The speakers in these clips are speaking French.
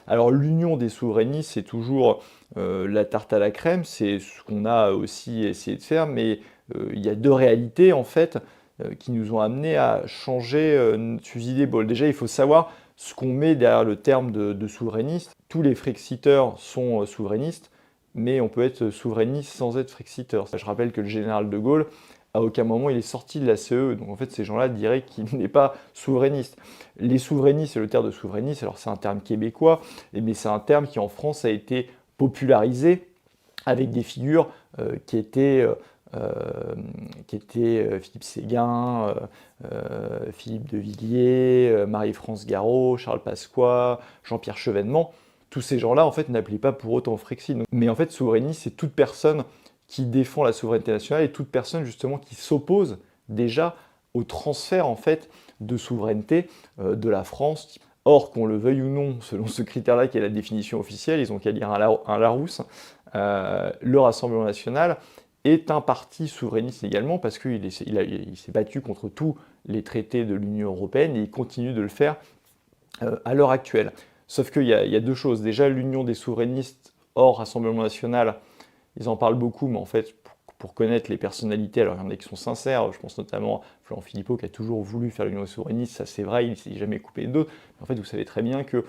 Alors l'union des souverainistes, c'est toujours la tarte à la crème, c'est ce qu'on a aussi essayé de faire, mais il y a deux réalités en fait qui nous ont amenés à changer notre fusil d'épaule. Déjà, il faut savoir ce qu'on met derrière le terme de souverainiste. Tous les Frexiteurs sont souverainistes, mais on peut être souverainiste sans être Frexiteur. Je rappelle que le général de Gaulle, à aucun moment il est sorti de la CE, donc en fait ces gens-là diraient qu'il n'est pas souverainiste. Les souverainistes, c'est le terme de souverainiste, alors c'est un terme québécois, mais c'est un terme qui en France a été popularisé avec des figures qui étaient Philippe Séguin, Philippe de Villiers, Marie-France Garot, Charles Pasqua, Jean-Pierre Chevènement. Tous ces gens-là, en fait, n'appelaient pas pour autant Frexit. Mais en fait, souverainiste, c'est toute personne qui défend la souveraineté nationale et toute personne, justement, qui s'oppose déjà au transfert, en fait, de souveraineté de la France. Or, qu'on le veuille ou non, selon ce critère-là qui est la définition officielle, ils ont qu'à lire un Larousse, le Rassemblement national est un parti souverainiste également parce qu'il s'est battu contre tous les traités de l'Union européenne et il continue de le faire à l'heure actuelle. Sauf qu'il y a deux choses. Déjà, l'union des souverainistes hors Rassemblement national, ils en parlent beaucoup, mais en fait, pour connaître les personnalités, alors il y en a qui sont sincères, je pense notamment à Florent Philippot qui a toujours voulu faire l'union des souverainistes, ça c'est vrai, il ne s'est jamais coupé d'autres. Mais en fait, vous savez très bien que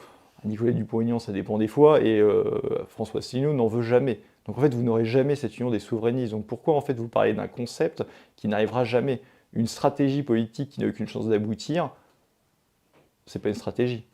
Nicolas Dupont-Aignan, ça dépend des fois, et François Asselineau n'en veut jamais. Donc en fait, vous n'aurez jamais cette union des souverainistes. Donc pourquoi en fait vous parlez d'un concept qui n'arrivera jamais? Une stratégie politique qui n'a aucune chance d'aboutir, c'est pas une stratégie.